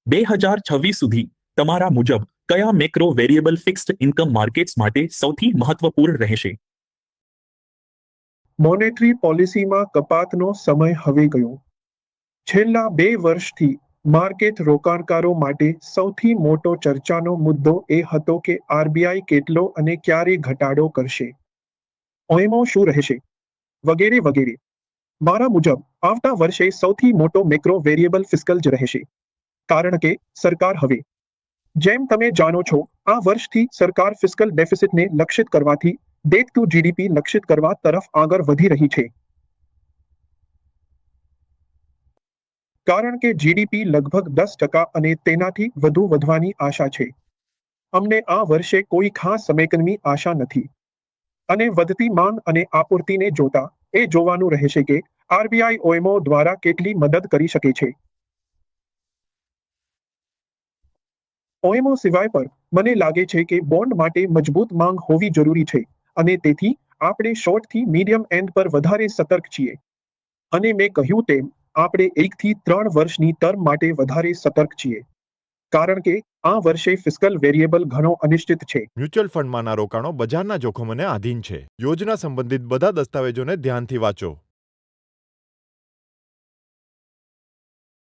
2026 સુધી તમારા મુજબ કયા macro variable fixed income markets માટે સૌથી મહત્વપૂર્ણ રહેશે? મોનેટરી પોલિસીમાં કપાતનો સમય હવે ગયો. છેલ્લા 2 વર્ષથી માર્કેટ રોકાણકારો માટે સૌથી મોટો ચર્ચાનો મુદ્દો એ હતો કે આરબીઆઈ કેટલો અને ક્યારે ઘટાડો કરશે, ઓએમઓ શું રહેશે, વગેરે વગેરે. મારા મુજબ આવતા વર્ષે સૌથી મોટો મેક્રો વેરિયેબલ ફિસ્કલ જ રહેશે, કારણ કે સરકાર હવે, જેમ તમે જાણો છો, આ વર્ષથી સરકાર ફિસ્કલ ડેફિસિટને લક્ષિત કરવાથી ડેટ ટુ જીડીપી લક્ષિત કરવા તરફ આગળ વધી રહી છે. કારણ કે જીડીપી લગભગ 10% અને તેનાથી વધુ વધવાની આશા છે. અમને આ વર્ષે કોઈ ખાસ સમેકનની આશા નથી. અને વધતી માંગ અને આપૂર્તિને જોતા એ જોવાનું રહેશે કે આરબીઆઈ ઓએમઓ દ્વારા કેટલી મદદ કરી શકે છે. ઓએમઓ સિવાય પર મને લાગે છે કે બોન્ડ માટે મજબૂત માંગ હોવી જરૂરી છે અને તેથી આપણે શોર્ટથી મીડિયમ એન્ડ પર વધારે સતર્ક છીએ. અને મેં કહ્યું તેમ આપણે 1 થી 3 વર્ષની ટર્મ માટે વધારે સતર્ક છીએ. કારણ કે આ વર્ષે ફિસ્કલ વેરિયેબલ ઘણો અનિશ્ચિત છે. મ્યુચ્યુઅલ ફંડમાંના રોકાણો બજારના જોખમોને આધીન છે. યોજના સંબંધિત બધા દસ્તાવેજોને ધ્યાનથી વાંચો.